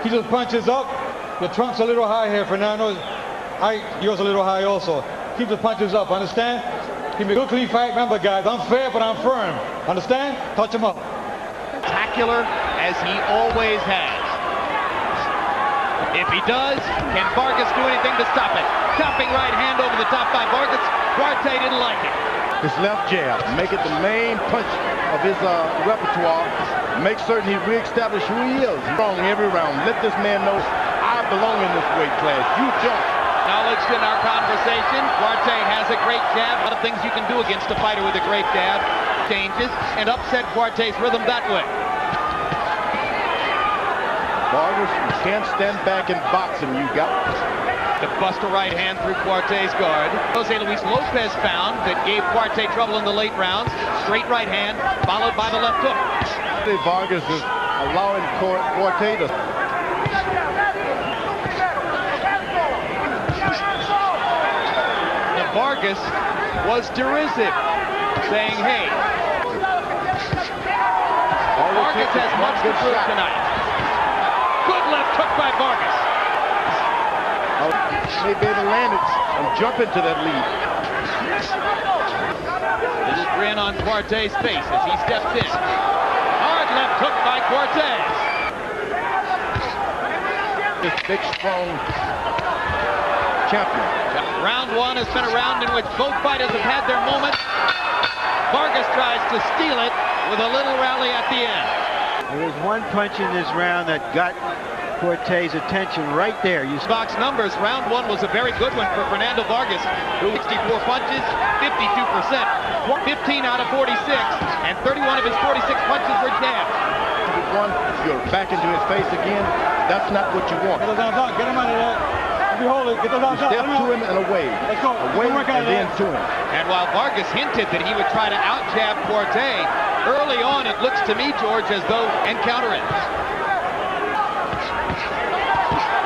He just punches up. Your trunk's a little high here, Fernando. Yours a little high also. Keep the punches up, understand? Keep a good clean fight. Remember, guys, I'm fair, but I'm firm. Understand? Touch him up. Spectacular as he always has. If he does, can Vargas do anything to stop it? Chopping right hand over the top by Vargas. Quartey didn't like it. His left jab, make it the main punch of his repertoire. Make certain he reestablishes who he is. Strong every round. Let this man know I belong in this weight class. You don't. Acknowledged in our conversation, Quartey has a great jab. A lot of things you can do against a fighter with a great jab. Changes and upset Quartey's rhythm that way. Vargas, you can't stand back and box him. You got to bust a right hand through Quartey's guard. Jose Luis Lopez found that gave Quartey trouble in the late rounds. Straight right hand, followed by the left hook. Vargas is allowing Quartey to... Vargas was derisive, saying, hey, Vargas has much to prove tonight. Good left hook by Vargas. May be able to land it and jump into that lead. Little grin on Quartey's face as he steps in. Hard left hook by Quartey. This big, strong champion. Round one has been a round in which both fighters have had their moments. Vargas tries to steal it with a little rally at the end. There was one punch in this round that got Quartey's attention right there. You box numbers, round one was a very good one for Fernando Vargas, who 64 punches, 52%, 15 out of 46, and 31 of his 46 punches were jabs. You're back into his face again. That's not what you want. Get him out of there. Hold it. Get the you step to him and away. Let's go. Away and then to him. And while Vargas hinted that he would try to out-jab Quartey, early on it looks to me, George, as though and counter it.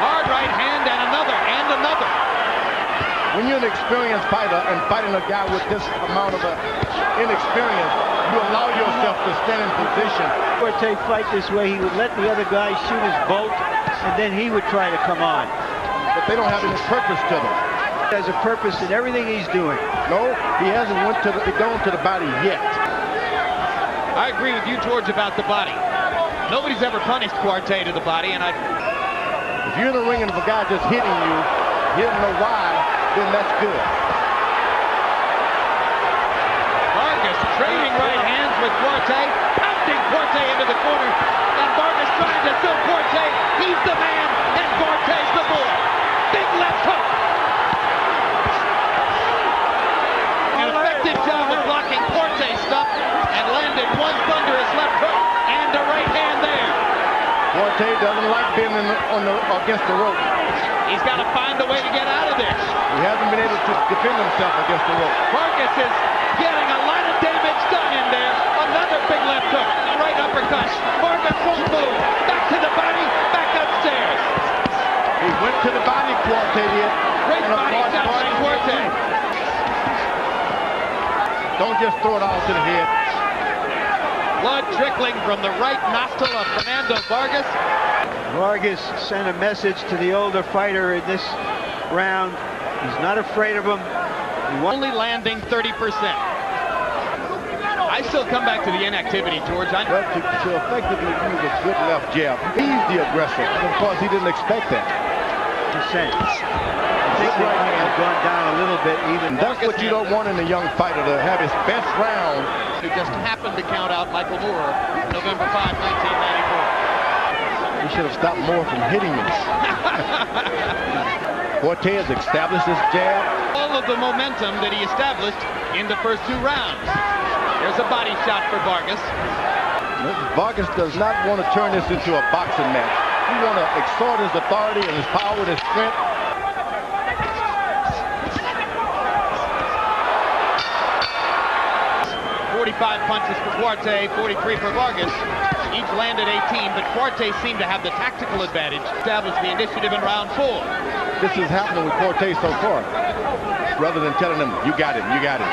Hard right hand and another. When you're an experienced fighter and fighting a guy with this amount of inexperience, you allow yourself to stand in position. Quartey fight this way, he would let the other guy shoot his bolt, and then he would try to come on. But they don't have any purpose to them. He has a purpose in everything he's doing. No, he hasn't gone to the body yet. I agree with you, George, about the body. Nobody's ever punished Quartey to the body, and if you're in the ring and if a guy just hitting you, he doesn't know why, then that's good. Vargas trading right hands with Quartey, pounding Quartey into the corner, and Vargas trying to show Quartey he's the man, and Quartey's the boy. Big left hook. An effective job of blocking Quartey's stuff, and landed one thunderous left hook and a right hand there. Quartey doesn't like being against the rope. He's got to find a way to get out of this. He hasn't been able to defend himself against the rope. Vargas is getting a lot of damage done in there. Another big left hook. Right uppercut. Vargas won't move. Back to the body. Back upstairs. He went to the body, Quartey did. Great body shot by Quartey. Don't just throw it all to the head. Blood trickling from the right nostril of Fernando Vargas. Vargas sent a message to the older fighter in this round. He's not afraid of him. Only landing 30%. I still come back to the inactivity, George. Well, to effectively use a good left jab, he's the aggressor. And of course, he didn't expect that. I think they might have gone down a little bit even. That's what you don't want in a young fighter, to have his best round. Who just happened to count out Michael Moore, November 5, 1994. He should have stopped Moore from hitting him. Quartey has established his jab. All of the momentum that he established in the first two rounds. There's a body shot for Vargas. Vargas does not want to turn this into a boxing match. He wants to exhort his authority and his power and his strength. 45 punches for Quartey, 43 for Vargas. Each landed 18, but Quartey seemed to have the tactical advantage. Established the initiative in round 4. This is happening with Quartey so far. Rather than telling him, you got it, you got it.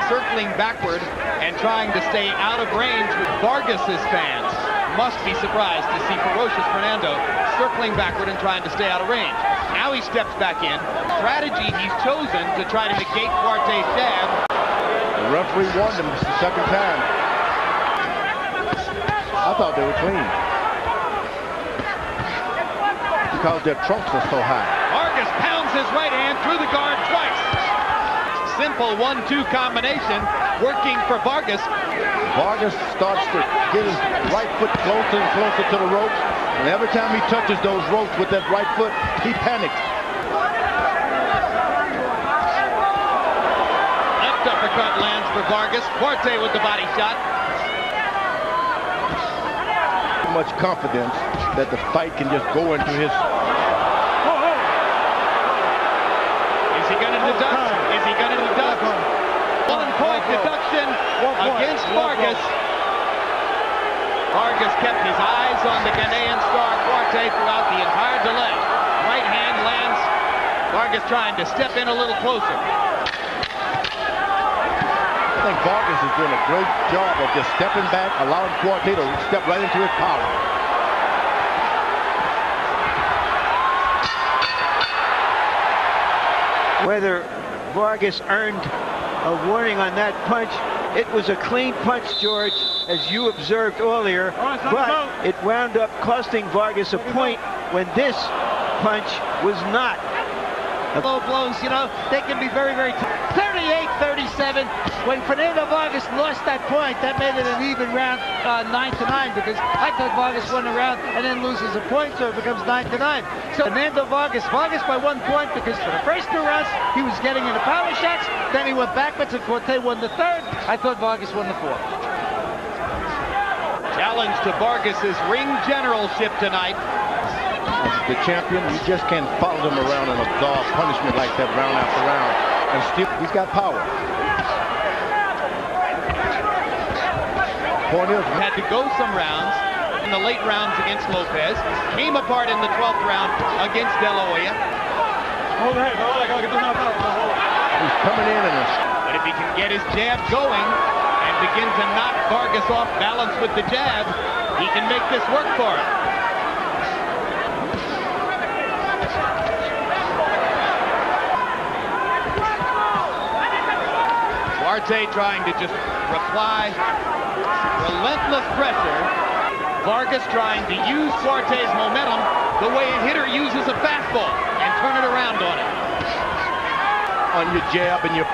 Circling backward and trying to stay out of range with Vargas's fans. must be surprised to see ferocious Fernando circling backward and trying to stay out of range. Now he steps back in. Strategy he's chosen to try to negate Quartey's jab. The referee warned him. It's the second time. I thought they were clean. Because their trunks are so high. Vargas pounds his right hand through the guard twice. Simple 1-2 combination working for Vargas. Vargas starts to get his right foot closer and closer to the ropes. And every time he touches those ropes with that right foot, he panics. Left uppercut lands for Vargas. Quartey with the body shot. Much confidence that the fight can just go into his... Is he going to deduct? Is he going to deduct? 1-point deduction against Vargas. Vargas kept his eyes on the Ghanaian star Quartey throughout the entire delay. Right hand lands. Vargas trying to step in a little closer. I think Vargas is doing a great job of just stepping back, allowing Quartey to step right into his power. Whether Vargas earned a warning on that punch, it was a clean punch, George, as you observed earlier, but it wound up costing Vargas a point when this punch was not. Low blows, you know, they can be very, very tough. 38-37. When Fernando Vargas lost that point, that made it an even round, 9-9, because I thought Vargas won a round and then loses a point, so it becomes 9-9. So Fernando Vargas by 1 point, because for the first 2 rounds he was getting into power shots, then he went backwards and Quartey won the 3rd. I thought Vargas won the 4th. Challenge to Vargas's ring generalship tonight. As the champion, you just can't follow them around and absorb punishment like that round after round. And still, he's got power. Point is, Had to go some rounds in the late rounds against Lopez. Came apart in the 12th round against De La Hoya. he's coming in and But if he can get his jab going and begin to knock Vargas off balance with the jab, he can make this work for him. Quartey trying to just reply relentless pressure. Vargas trying to use Quartey's momentum the way a hitter uses a fastball and turn it around on him. on your jab and your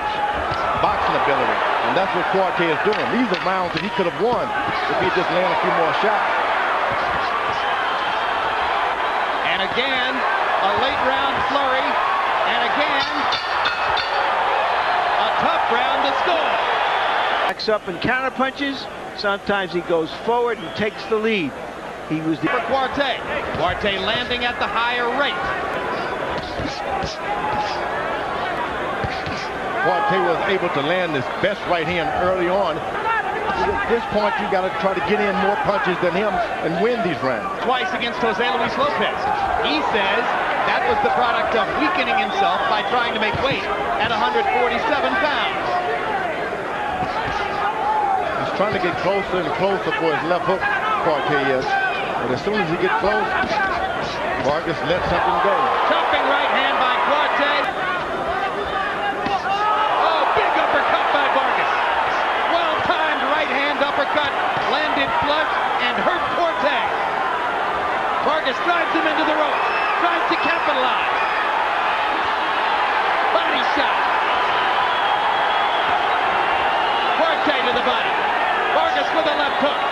boxing ability. And that's what Quartey is doing. These are rounds that he could have won if he just landed a few more shots. And again, a late round flurry. And again, a tough round to score. Backs up and counter punches. Sometimes he goes forward and takes the lead. He was the For Quartey. Quartey landing at the higher rate. Quartey was able to land his best right hand early on. At this point, you got to try to get in more punches than him and win these rounds. Twice against Jose Luis Lopez. He says that was the product of weakening himself by trying to make weight at 147 pounds. He's trying to get closer and closer for his left hook, Quartey is. But as soon as he gets close, Vargas lets something go. Chopping right hand by Quartey. Oh, big uppercut by Vargas. Well-timed right hand uppercut landed flush and hurt Quartey. Vargas drives him into the ropes. Tries to capitalize. Body shot. Quartey to the body. Vargas with a left hook.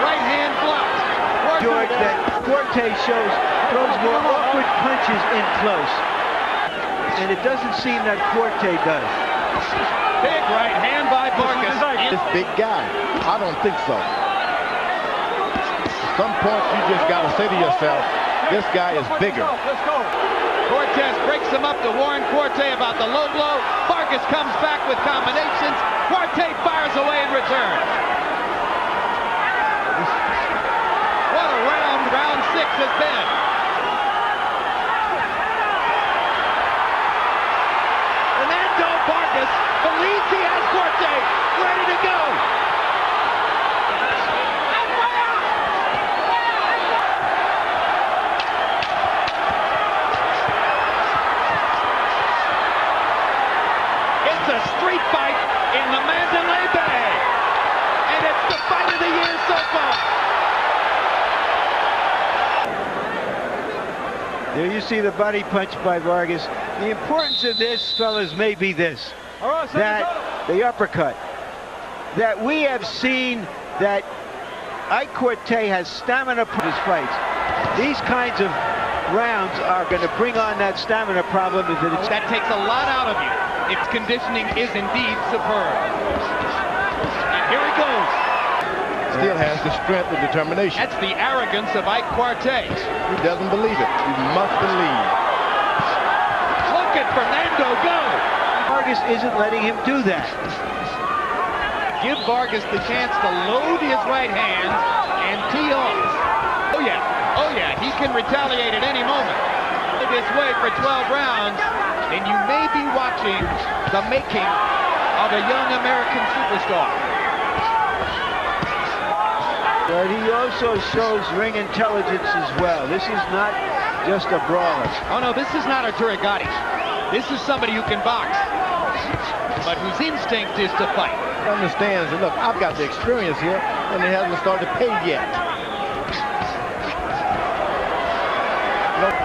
Right hand blocked. George that Quartey throws more awkward punches in close. And it doesn't seem that Quartey does. Big right hand by Vargas. This big guy, I don't think so. At some point, you just got to say to yourself, this guy is bigger. Cortez breaks him up to warn Quartey about the low blow. Vargas comes back with combinations. Quartey fires away in return. What a round 6 has been. Fernando Vargas believes he has Quartey ready to go. There you see the body punch by Vargas. The importance of this, fellas, may be this. That the uppercut. That we have seen that Ike Quartey has stamina for his fights. These kinds of rounds are going to bring on that stamina problem. That takes a lot out of you if conditioning is indeed superb. And here he goes. Still has the strength and determination. That's the arrogance of Ike Quartey. He doesn't believe it. He must believe. Look at Fernando go. Vargas isn't letting him do that. Give Vargas the chance to load his right hand and tee off. Oh yeah, he can retaliate at any moment. This way for 12 rounds, and you may be watching the making of a young American superstar. But he also shows ring intelligence as well. This is not just a brawler. Oh no, this is not a Duragatti. This is somebody who can box, but whose instinct is to fight. Understands that, look, I've got the experience here, and it hasn't started to pay yet. Look,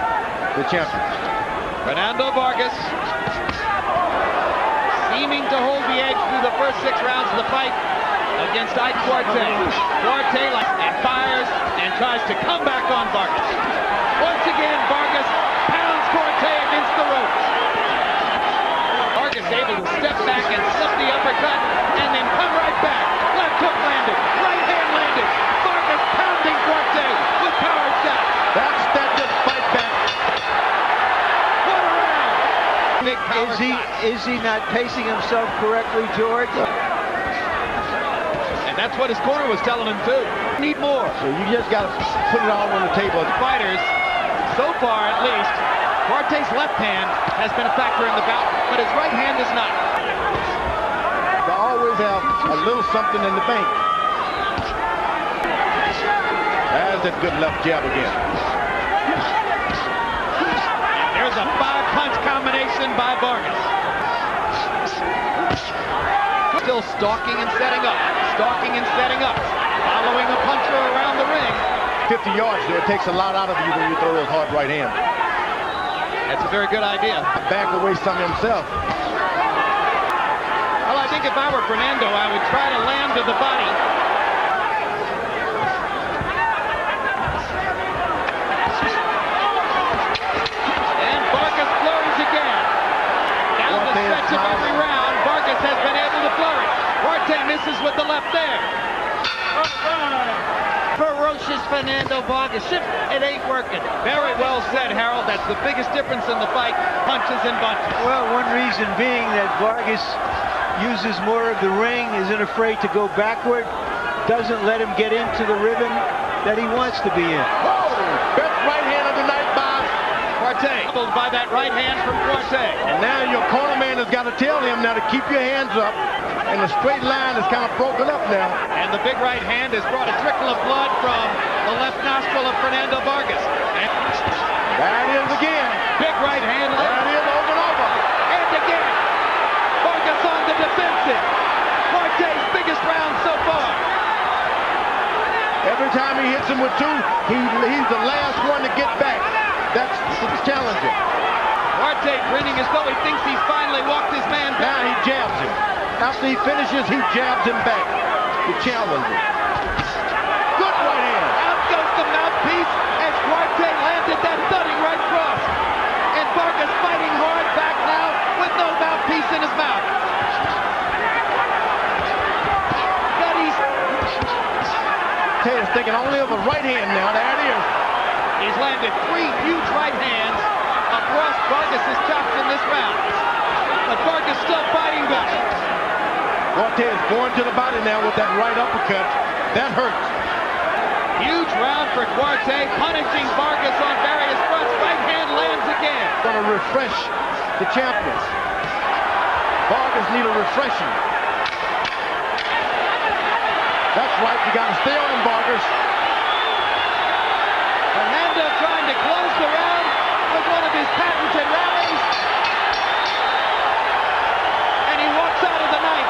the champion. Fernando Vargas seeming to hold the edge through the first 6 rounds of the fight against Ike Quartey. Quartey and fires and tries to come back on Vargas. Once again, Vargas pounds Quartey against the ropes. Vargas able to step back and slip the uppercut and then come right back. Left hook landed, right hand landed. Vargas pounding Quartey with power shot. That's that good fight back. What a round! Big power shot. Is he not pacing himself correctly, George? And that's what his corner was telling him too. Need more. So you just got to put it all on the table. Fighters, so far at least, Quartey's left hand has been a factor in the bout, but his right hand is not. They always have a little something in the bank. There's that good left jab again. And there's a 5-punch combination by Vargas. Still stalking and setting up. Stalking and setting up. Following a puncher around the ring. 50 yards there. It takes a lot out of you when you throw those hard right hands. That's a very good idea. Back away some himself. Well, I think if I were Fernando, I would try to land to the body. And Vargas flurries again. Down the stretch of every round, Vargas has been able to flourish. Quartey misses with the left there. Ferocious Fernando Vargas. It ain't working. Very well said, Harold. That's the biggest difference in the fight. Punches and bunches. Well, one reason being that Vargas uses more of the ring, isn't afraid to go backward, doesn't let him get into the rhythm that he wants to be in. Oh, best right hand of the night by Quartey. Doubled by that right hand from Quartey. And now your corner man has got to tell him now to keep your hands up. And the straight line is kind of broken up now. And the big right hand has brought a trickle of blood from the left nostril of Fernando Vargas. And That is again. big right hand. That is over and over. And again. Vargas on the defensive. Quartey's biggest round so far. Every time he hits him with 2, he's the last one to get back. That's challenging. Quartey grinning as though he thinks he's finally walked his man Now down. he jabs him. After he finishes, he jabs him back to challenge him. Good right hand. Out goes the mouthpiece as Quartey landed that thudding right cross. And Vargas fighting hard back now with no mouthpiece in his mouth. But Taylor's thinking only of a right hand now. There it is. he's landed 3 huge right hands across Vargas' chops in this round. But Vargas still fighting back. Quartey is going to the body now with that right uppercut. That hurts. Huge round for Quartey, punishing Vargas on various fronts. Right hand lands again. Going to refresh the champions. Vargas need a refreshing. That's right. You got to stay on him, Vargas. Fernando trying to close the round with one of his patented rallies. And he walks out of the night.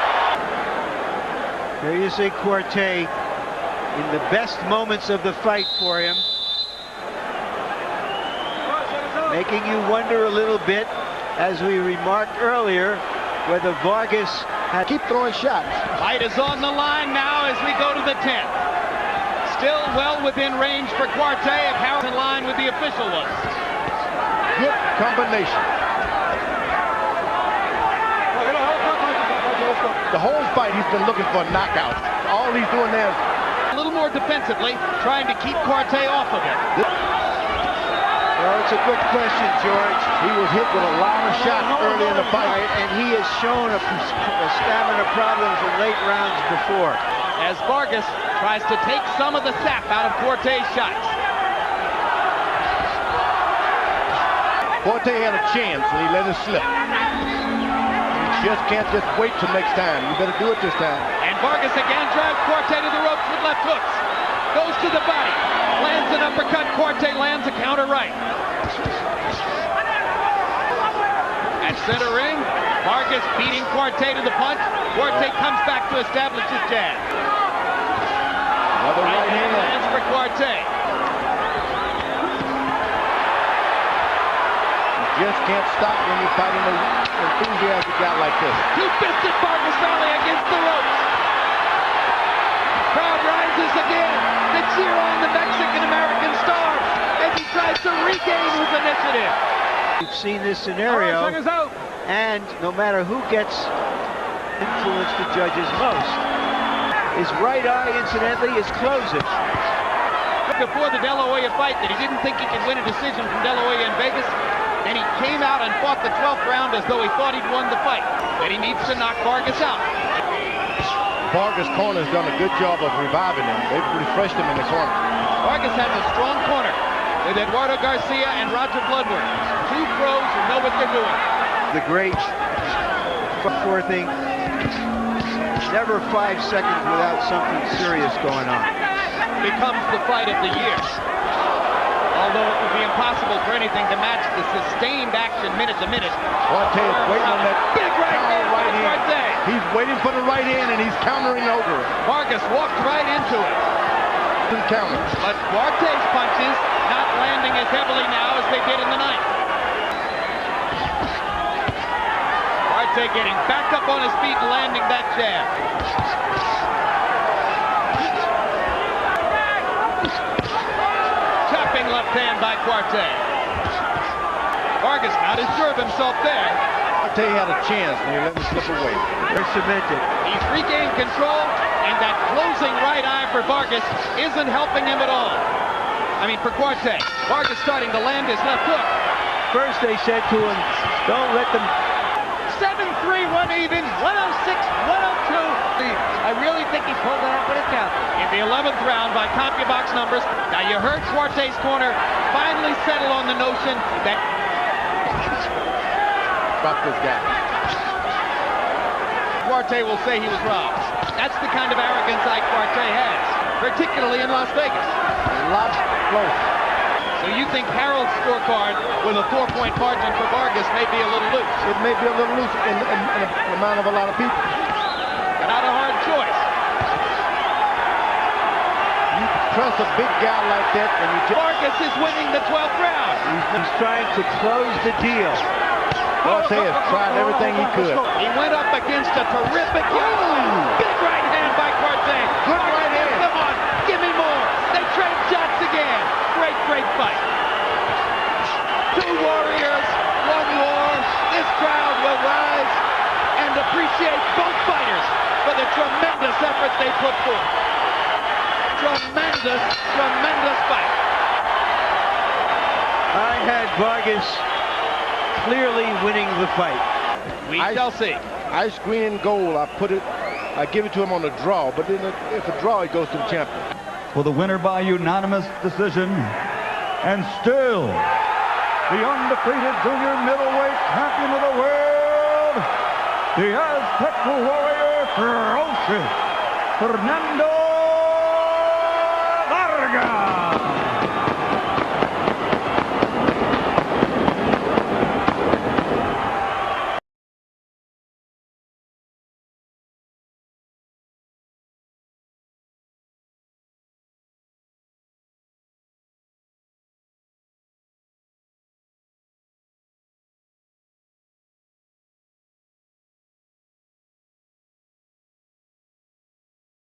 There you see Quartey in the best moments of the fight for him. making you wonder a little bit, as we remarked earlier, whether Vargas had... Keep throwing shots. Fight is on the line now as we go to the 10th. Still well within range for Quartey if Harold's in line with the official was. Good combination. The whole fight he's been looking for a knockout. All he's doing there is A little more defensively, trying to keep Quartey off of it. Well, it's a good question, George. he was hit with a lot of shots early in the fight. And he has shown a stamina problems in late rounds before. As Vargas tries to take some of the sap out of Quartey's shots. Quartey had a chance and he let it slip. You just can't just wait till next time. You better do it this time. And Vargas again drives Quartey to the ropes with left hooks. Goes to the body. Lands an uppercut. Quartey lands a counter right. At center ring, Vargas beating Quartey to the punch. Quartey comes back to establish his jab. Another right hand lands for Quartey. You just can't stop when you're fighting an enthusiastic guy like this. Two-fisted Vargas rally against the ropes. Crowd rises again. The cheer on the Mexican-American star as he tries to regain his initiative. We've seen this scenario, and no matter who gets influenced the judges most, his right eye, incidentally, is closing. Before the De La Hoya fight that he didn't think he could win a decision from De La Hoya in Vegas, and he came out and fought the 12th round as though he thought he'd won the fight. But he needs to knock Vargas out. Vargas' corner's done a good job of reviving him. They've refreshed him in the corner. Vargas has a strong corner with Eduardo Garcia and Roger Bloodworth. Two pros who know what they're doing. The great thing, never 5 seconds without something serious going on. Becomes the fight of the year. Although it would be impossible for anything to match the sustained action minute to minute. Quartey is waiting on that big right hand. He's waiting for the right hand and he's countering over it. Vargas walked right into it. But Quartey's punches not landing as heavily now as they did in the ninth. Quartey getting back up on his feet and landing that jab. Chopping left hand by Quartey. Vargas not as sure of himself there. Quartey had a chance and he let him slip away. They're cemented. He's regained control, and that closing right eye for Vargas isn't helping him at all. I mean, for Quartey. Vargas starting to land his left hook. First they said to him, don't let them... 7-3, 1 even, 106, 102. I really think he pulled it out with a count. In the 11th round by CompuBox numbers. Now you heard Quartey's corner finally settle on the notion that... Drop this guy. Quartey will say he was robbed. That's the kind of arrogance Ike Quartey has, particularly in Las Vegas. A lot close. So you think Harold's scorecard with a 4-point margin for Vargas may be a little loose? It may be a little loose in the mind of a lot of people. But not a hard choice. You press a big guy like that and you just... Vargas is winning the 12th round. He's trying to close the deal. Quartey has tried everything he could. He went up against a terrific big right hand by Quartey. Good right hand. Come on, give me more. They trade shots again. Great fight. Two warriors, one war. This crowd will rise and appreciate both fighters for the tremendous effort they put forth. Tremendous fight. I had Vargas clearly winning the fight. We shall see. Ice green and gold, I give it to him on a draw, but then if a draw, he goes to the champion. For the winner by unanimous decision, and still the undefeated junior middleweight champion of the world, the Aztec warrior ferocious, Fernando